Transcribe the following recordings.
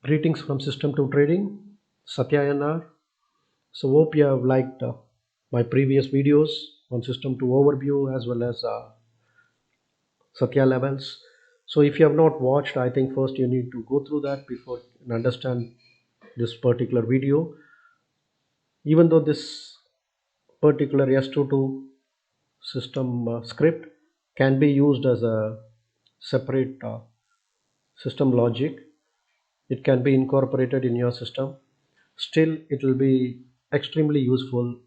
Greetings from System to Trading, Satya NR. So hope you have liked my previous videos on System to Overview as well as Satya levels. So if you have not watched, I think first you need to go through that before you understand this particular video. Even though this particular S22 system script can be used as a separate system logic, it can be incorporated in your system. Still, it will be extremely useful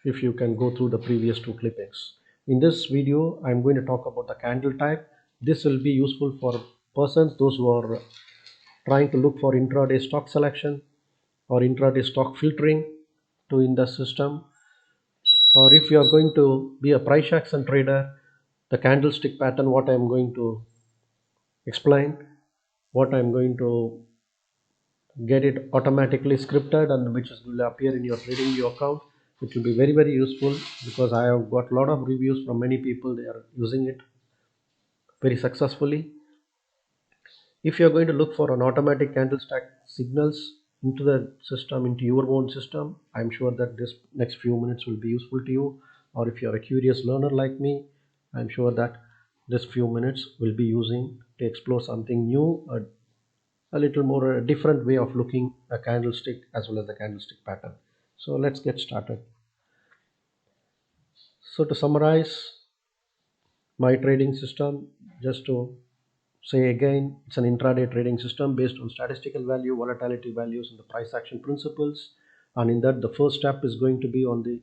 if you can go through the previous two clippings. In this video, I'm going to talk about the candle type. This will be useful for persons, those who are trying to look for intraday stock selection or intraday stock filtering to in the system, or if you are going to be a price action trader, the candlestick pattern, what I'm going to explain, what I'm going to get it automatically scripted and which will appear in your TradingView account. It will be very useful because I have got a lot of reviews from many people. They are using it very successfully. If you are going to look for an automatic candlestick signals into the system, into your own system, I'm sure that this next few minutes will be useful to you. Or if you are a curious learner like me, I'm sure that this few minutes will be using to explore something new, a little more a different way of looking a candlestick as well as the candlestick pattern. So let's get started. So to summarize my trading system, just to say again, it's an intraday trading system based on statistical value, volatility values, and the price action principles. And in that, the first step is going to be on the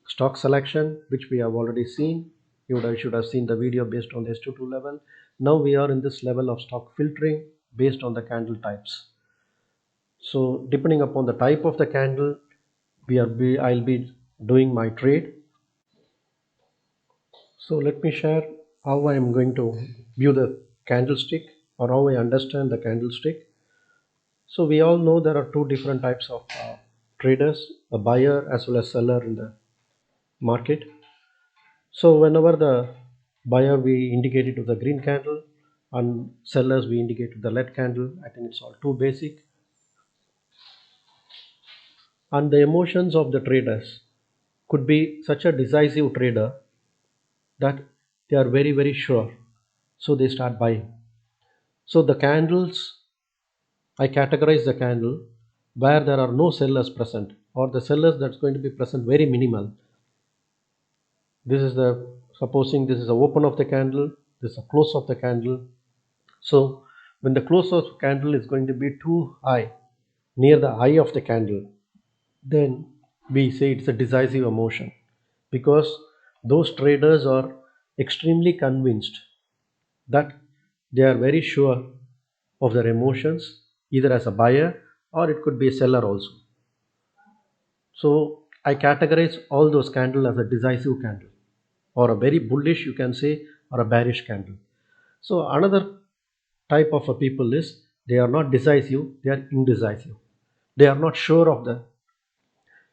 stock selection, which we have already seen. Should have seen the video based on the S22 level. Now we are in this level of stock filtering based on the candle types. So depending upon the type of the candle, I'll be doing my trade. So let me share how I am going to view the candlestick or how I understand the candlestick. So we all know there are two different types of traders, a buyer as well as seller in the market. So whenever the buyer, we indicate it with the green candle, and sellers we indicate with the red candle. I think it's all too basic. And the emotions of the traders could be such a decisive trader that they are very sure, so they start buying. So the candles, I categorize the candle where there are no sellers present, or the sellers that's going to be present very minimal. This is the, supposing this is the open of the candle, this is a close of the candle. So when the close of the candle is going to be too high near the eye of the candle, then we say it's a decisive emotion, because those traders are extremely convinced that they are very sure of their emotions, either as a buyer or it could be a seller also. So I categorize all those candles as a decisive candle, or a very bullish, you can say, or a bearish candle. So another type of a people is they are not decisive, they are indecisive. They are not sure of the,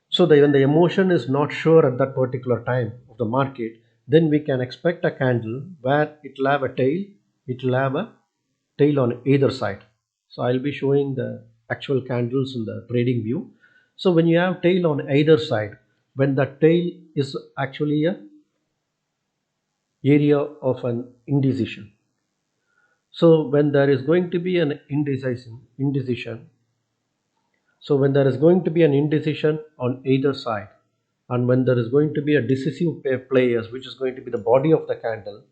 so when the emotion is not sure at that particular time of the market, then we can expect a candle where it will have a tail, it will have a tail on either side. So I'll be showing the actual candles in the trading view. So when you have tail on either side, when the tail is actually a area of an indecision. So when there is going to be an indecision, so when there is going to be an indecision on either side, and when there is going to be a decisive players, which is going to be the body of the candle,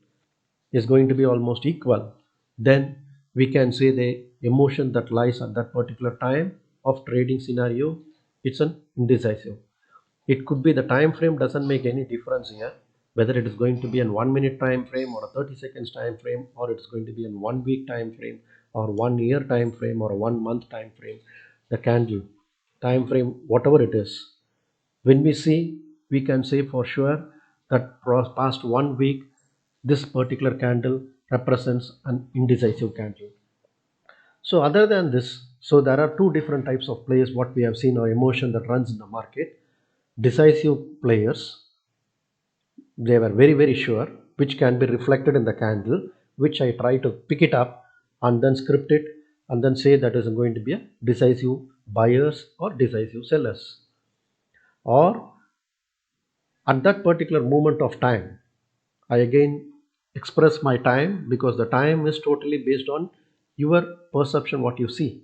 is going to be almost equal, then we can say the emotion that lies at that particular time of trading scenario, it's an indecisive. It could be the time frame doesn't make any difference here, whether it is going to be in 1 minute time frame or a 30 seconds time frame, or it's going to be in 1 week time frame or 1 year time frame or a 1 month time frame. The candle time frame, whatever it is, when we see, we can say for sure that past 1 week, this particular candle represents an indecisive candle. So other than this, so there are two different types of players, what we have seen, or emotion that runs in the market. Decisive players, they were very sure, which can be reflected in the candle, which I try to pick it up and then script it and then say that is going to be a decisive buyers or decisive sellers. Or at that particular moment of time, I again express my time, because the time is totally based on your perception, what you see.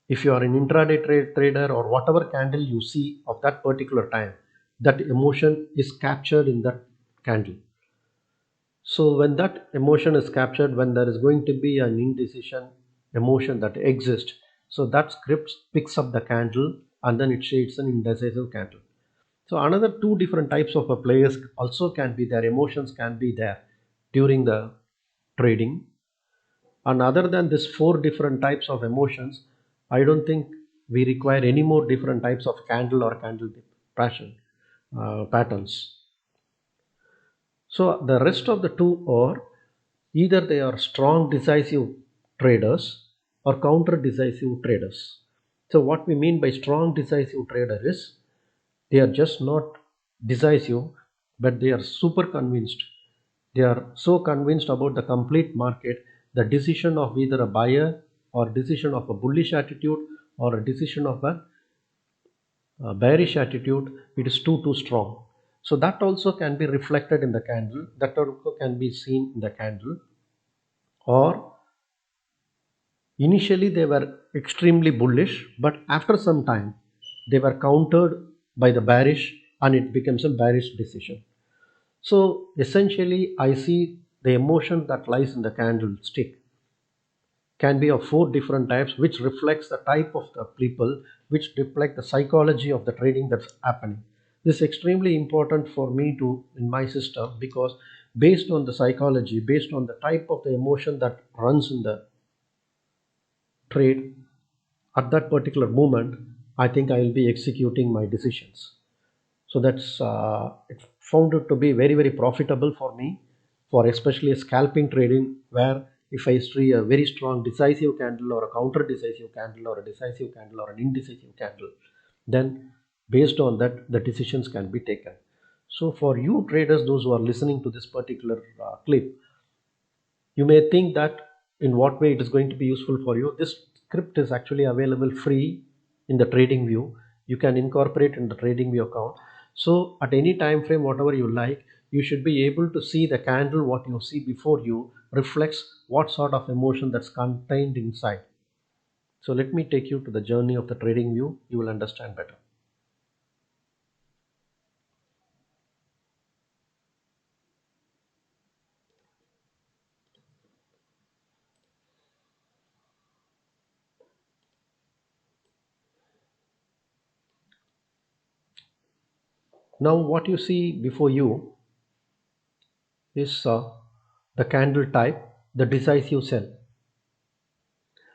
If you are an intraday trader, or whatever candle you see of that particular time, that emotion is captured in that candle. So when that emotion is captured, when there is going to be an indecision emotion that exists, so that script picks up the candle and then it shades an indecisive candle. So another two different types of players also can be there, emotions can be there during the trading. And other than this four different types of emotions, I don't think we require any more different types of candle or candle passion patterns. So the rest of the two are either they are strong decisive traders or counter decisive traders. So what we mean by strong decisive trader is they are just not decisive, but they are super convinced. They are so convinced about the complete market, the decision of either a buyer or decision of a bullish attitude or a decision of a bearish attitude, it is too strong. So that also can be reflected in the candle, that also can be seen in the candle. Or initially they were extremely bullish, but after some time they were countered by the bearish and it becomes a bearish decision. So essentially, I see the emotion that lies in the candlestick can be of four different types, which reflects the type of the people, which reflect the psychology of the trading that's happening. This is extremely important for me to in my system, because based on the psychology, based on the type of the emotion that runs in the trade at that particular moment, I think I will be executing my decisions. So that's it found it to be very profitable for me, for especially scalping trading, where if I see a very strong decisive candle or a counter decisive candle or a decisive candle or an indecisive candle, then based on that the decisions can be taken. So for you traders, those who are listening to this particular clip, you may think that in what way it is going to be useful for you. This script is actually available free in the TradingView. You can incorporate in the TradingView account. So at any time frame, whatever you like, you should be able to see the candle. What you see before you reflects what sort of emotion that's contained inside. So let me take you to the journey of the TradingView. You will understand better. Now what you see before you is the candle type, the decisive sell.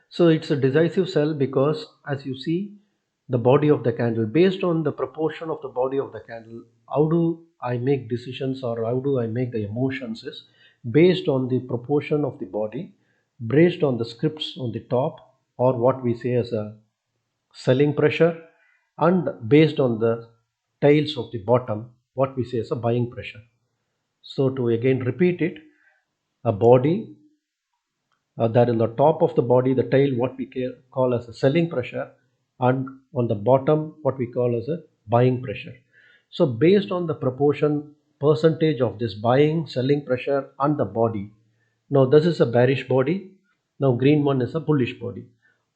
So it's a decisive cell because, as you see, the body of the candle, based on the proportion of the body of the candle, how do I make decisions or how do I make the emotions is based on the proportion of the body, based on the scripts on the top, or what we say as a selling pressure, and based on the tails of the bottom, what we say as a buying pressure. So to again repeat it, a body, that in the top of the body, the tail, what we call as a selling pressure, and on the bottom what we call as a buying pressure. So based on the proportion percentage of this buying, selling pressure and the body, now this is a bearish body, now green one is a bullish body.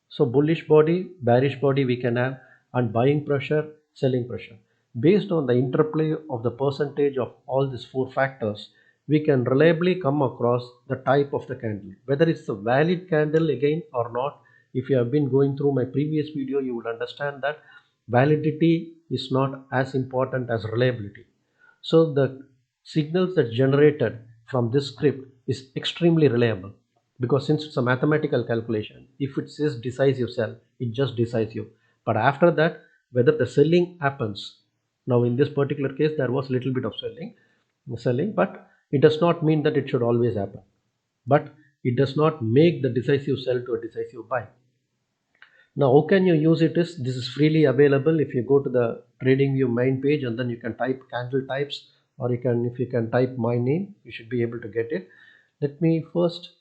So bullish body, bearish body we can have, and buying pressure, selling pressure. Based on the interplay of the percentage of all these four factors, we can reliably come across the type of the candle, whether it's a valid candle again or not. If you have been going through my previous video, you would understand that validity is not as important as reliability. So the signals that generated from this script is extremely reliable, because since it's a mathematical calculation, if it says decisive sell, it just decisive. But after that, whether the selling happens, now in this particular case there was little bit of selling, but it does not mean that it should always happen. But it does not make the decisive sell to a decisive buy. Now how can you use it? Is this is freely available. If you go to the TradingView main page and then you can type candle types, or you can, if you can type my name, you should be able to get it. Let me first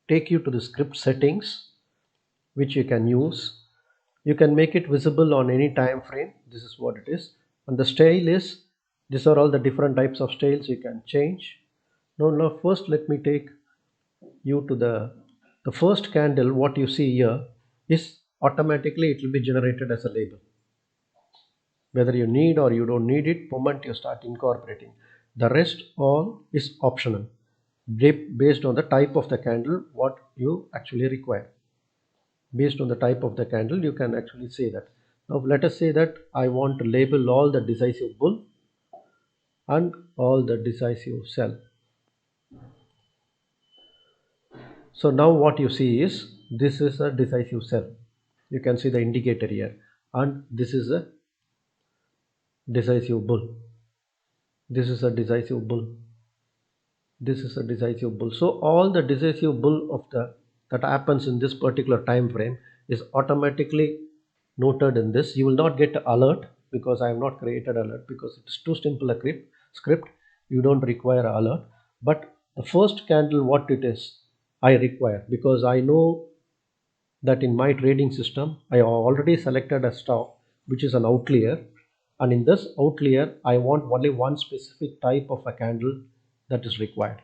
take you to the script settings. which you can use. You can make it visible on any time frame. This is what it is. And the style is, these are all the different types of styles you can change. Now first let me take you to the first candle. What you see here is automatically it will be generated as a label. Whether you need or you don't need it, moment you start incorporating. The rest all is optional based on the type of the candle what you actually require. Based on the type of the candle you can actually say that. Now let us say that I want to label all the decisive bull and all the decisive sell. So now what you see is this is a decisive sell. You can see the indicator here, and this is a decisive bull. This is a decisive bull. This is a decisive bull. So all the decisive bull of the that happens in this particular time frame is automatically noted in this. You will not get alert because I have not created alert because it's too simple a script. You don't require alert. But the first candle what it is I require, because I know that in my trading system I already selected a stock which is an outlier, and in this outlier I want only one specific type of a candle that is required.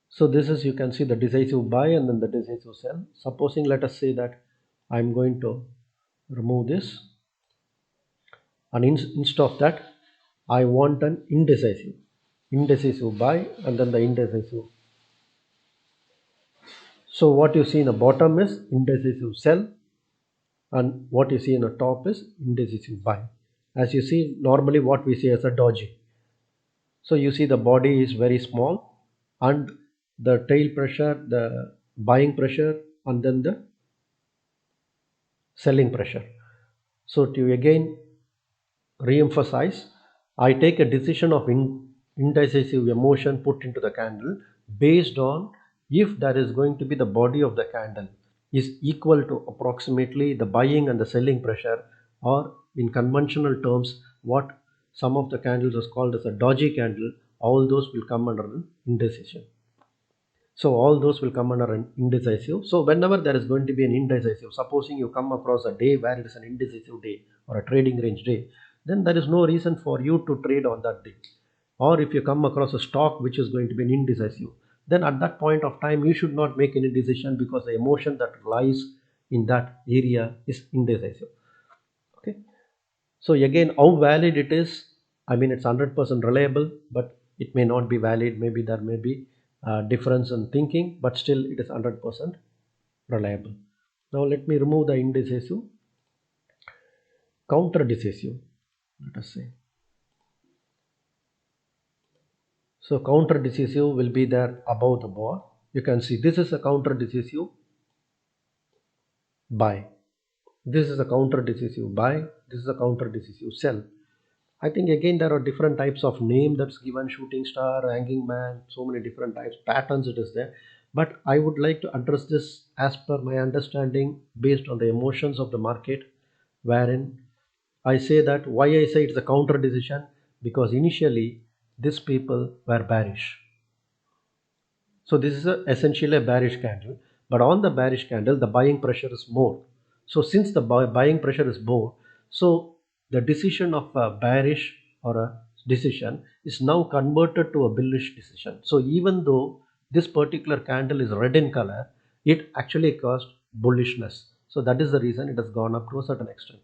So this is, you can see the decisive buy and then the decisive sell. Supposing let us say that I'm going to remove this, and instead of that I want an indecisive buy and then the indecisive. So what you see in the bottom is indecisive sell, and what you see in the top is indecisive buy. As you see, normally what we see as a doji. So you see the body is very small, and the tail pressure, the buying pressure, and then the selling pressure. So to again re-emphasize, I take a decision of indecisive emotion put into the candle based on if there is going to be the body of the candle is equal to approximately the buying and the selling pressure, or in conventional terms what some of the candles is called as a doji candle, all those will come under an indecision. So all those will come under an indecisive. So whenever there is going to be an indecisive, supposing you come across a day where it is an indecisive day or a trading range day, then there is no reason for you to trade on that day. Or if you come across a stock which is going to be an indecisive, then at that point of time you should not make any decision because the emotion that lies in that area is indecisive. Okay. So again, how valid it is, I mean it's 100% reliable, but it may not be valid. Maybe there may be a difference in thinking, but still it is 100% reliable. Now let me remove the indecisive, counter decisive, let us say. So counter decisive will be there above the bar. You can see this is a counter decisive buy. This is a counter decisive buy. This is a counter decisive sell. I think again there are different types of name that's given: shooting star, hanging man, so many different types, patterns it is there. But I would like to address this as per my understanding based on the emotions of the market, wherein I say that why I say it's a counter decision, because initially these people were bearish. So this is essentially a bearish candle, but on the bearish candle, the buying pressure is more. So since the buying pressure is more, so the decision of a bearish or a decision is now converted to a bullish decision. So even though this particular candle is red in color, it actually caused bullishness. So that is the reason it has gone up to a certain extent.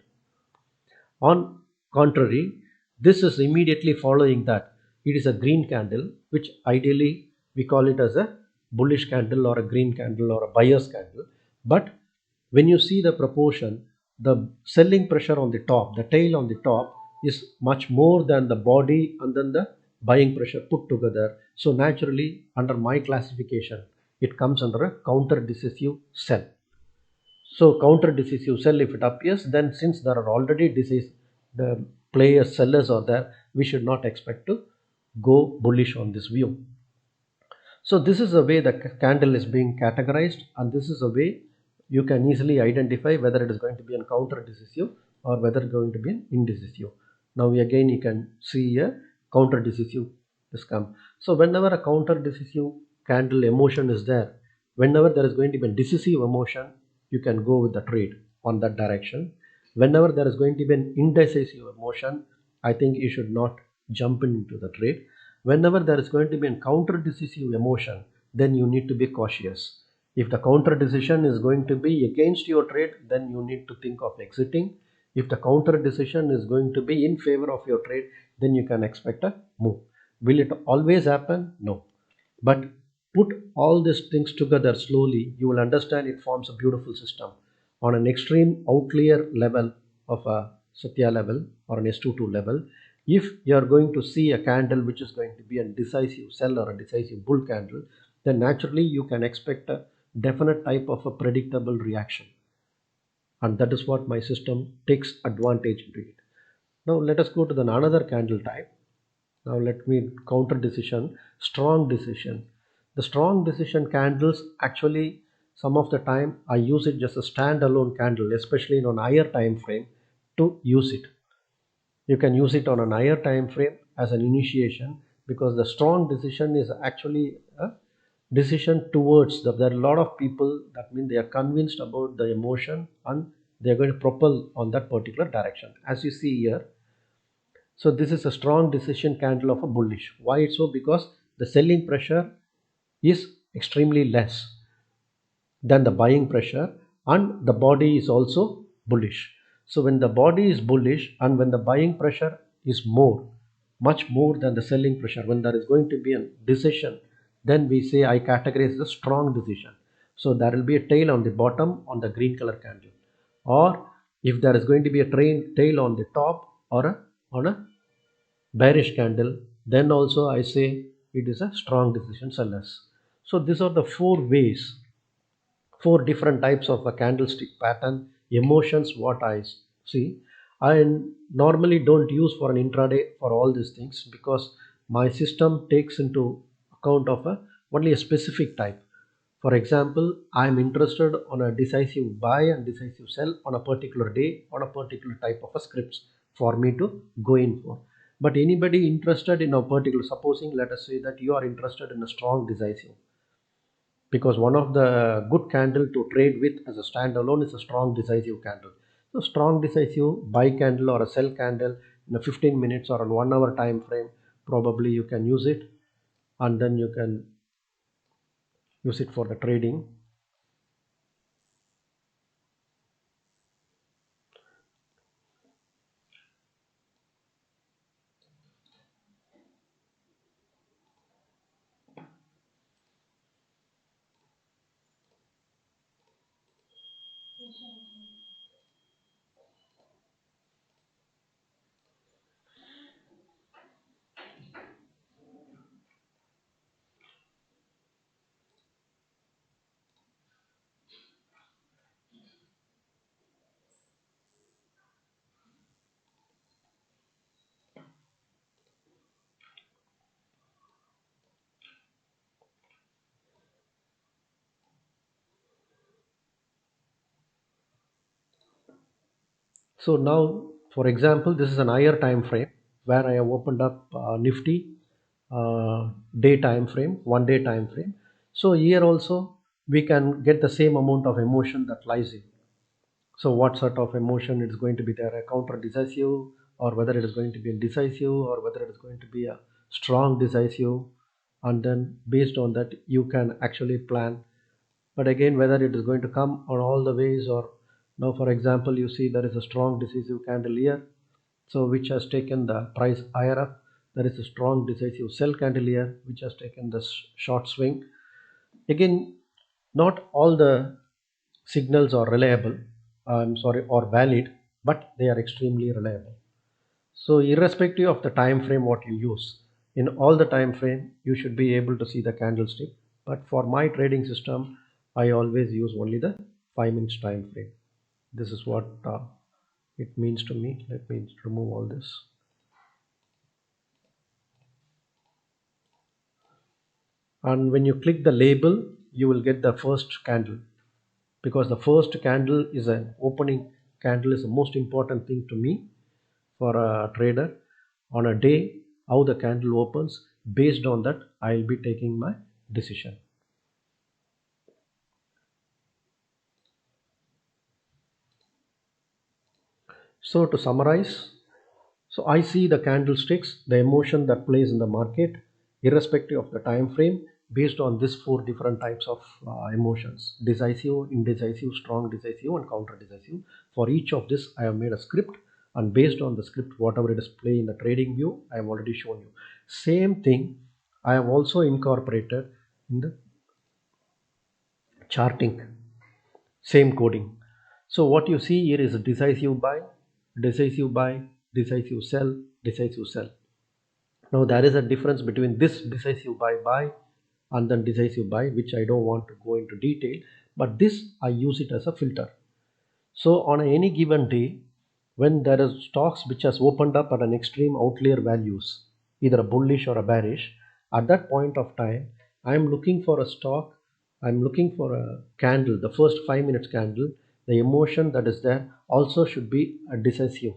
On contrary, this is immediately following that. It is a green candle, which ideally we call it as a bullish candle or a green candle or a buyer's candle. But when you see the proportion, the selling pressure on the top, the tail on the top is much more than the body and then the buying pressure put together. So naturally, under my classification, it comes under a counter decisive sell. So counter decisive sell, if it appears, then since there are already the players, sellers are there, we should not expect to go bullish on this view. So this is the way the candle is being categorized, and this is a way you can easily identify whether it is going to be a counter decisive or whether it is going to be an indecisive. Now again you can see a counter decisive is come. So whenever a counter decisive candle emotion is there, Whenever there is going to be a decisive emotion, you can go with the trade on that direction. Whenever there is going to be an indecisive emotion, I think you should not jump into the trade. Whenever there is going to be a counter decisive emotion, then you need to be cautious. If the counter decision is going to be against your trade, then you need to think of exiting. If the counter decision is going to be in favor of your trade, then you can expect a move. Will it always happen? No. But put all these things together slowly, you will understand it forms a beautiful system. On an extreme outlier level of a Satya level or an S22 level, if you are going to see a candle which is going to be a decisive sell or a decisive bull candle, then naturally you can expect a definite type of a predictable reaction. And that is what my system takes advantage into it. Now let us go to the another candle type. Now let me counter decision, strong decision. The strong decision candles actually some of the time I use it just a standalone candle, especially on higher time frame to use it. You can use it on a higher time frame as an initiation because the strong decision is actually a decision towards there are a lot of people that mean they are convinced about the emotion and they are going to propel on that particular direction. As you see here, so this is a strong decision candle of a bullish. Why it's so? Because the selling pressure is extremely less than the buying pressure and the body is also bullish. So when the body is bullish and when the buying pressure is more, much more than the selling pressure, when there is going to be a decision, then we say I categorize the strong decision. So there will be a tail on the bottom on the green color candle, or if there is going to be a tail on the top or on a bearish candle, then also I say it is a strong decision sellers. So these are the four ways, four different types of a candlestick pattern emotions what I see. I normally don't use for an intraday for all these things because my system takes into account of only a specific type. For example, I am interested on a decisive buy and decisive sell on a particular day on a particular type of a scripts for me to go in for. But anybody interested in a particular, supposing let us say that you are interested in a strong decisive, because one of the good candle to trade with as a standalone is a strong decisive candle. So strong decisive buy candle or a sell candle in a 15 minutes or a 1 hour time frame, probably you can use it and then you can use it for the trading. So now, for example, this is an higher time frame where I have opened up Nifty day time frame, 1 day time frame. So here also we can get the same amount of emotion that lies in. So what sort of emotion it is going to be there, a counter decisive, or whether it is going to be a decisive, or whether it is going to be a strong decisive, and then based on that you can actually plan. But again, whether it is going to come on all the ways or now, for example, you see there is a strong decisive candle here, so which has taken the price higher up. There is a strong decisive sell candle here which has taken the short swing. Again, not all the signals are reliable, I'm sorry, or valid, but they are extremely reliable. So irrespective of the time frame what you use, in all the time frame you should be able to see the candlestick. But for my trading system, I always use only the 5 minutes time frame. This is what it means to me. Let me remove all this. And when you click the label, you will get the first candle, because the first candle is an opening candle is the most important thing to me for a trader. On a day how the candle opens, based on that I'll be taking my decision. So to summarize, so I see the candlesticks, the emotion that plays in the market, irrespective of the time frame, based on these four different types of emotions: decisive, indecisive, strong decisive, and counter decisive. For each of this, I have made a script, and based on the script, whatever it is play in the trading view, I have already shown you. Same thing, I have also incorporated in the charting. Same coding. So what you see here is a decisive buy, decisive buy, decisive sell, decisive sell. Now there is a difference between this decisive buy and then decisive buy, which I don't want to go into detail, but this I use it as a filter. So on any given day, when there are stocks which has opened up at an extreme outlier values, either a bullish or a bearish, at that point of time, I am looking for a stock, I'm looking for a candle, the first 5 minutes candle, the emotion that is there also should be a decisive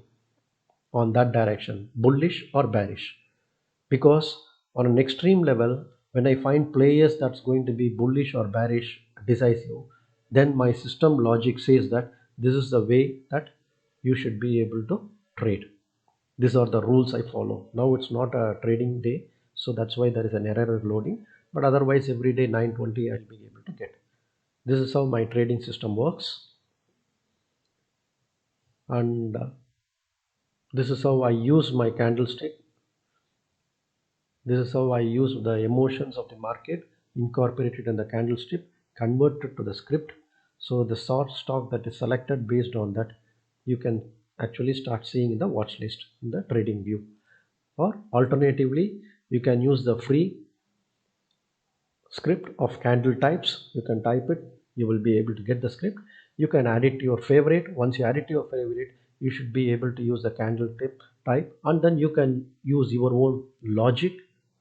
on that direction, bullish or bearish. Because on an extreme level, when I find players that's going to be bullish or bearish decisive, then my system logic says that this is the way that you should be able to trade. These are the rules I follow. Now it's not a trading day, so that's why there is an error loading, but otherwise every day 9:20 I'll be able to get. This is how my trading system works, and this is how I use my candlestick. This is how I use the emotions of the market, incorporated in the candlestick, converted to the script. So the short stock that is selected, based on that, you can actually start seeing in the watch list in the trading view. Or alternatively, you can use the free script of candle types. You can type it, you will be able to get the script. You can add it to your favorite. Once you add it to your favorite, you should be able to use the candle type, and then you can use your own logic,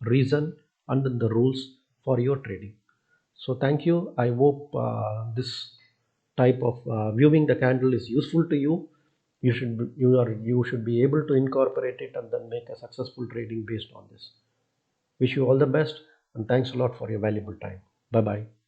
reason, and then the rules for your trading. So thank you. I hope this type of viewing the candle is useful to you. You should be able to incorporate it and then make a successful trading based on this. Wish you all the best, and thanks a lot for your valuable time. Bye bye.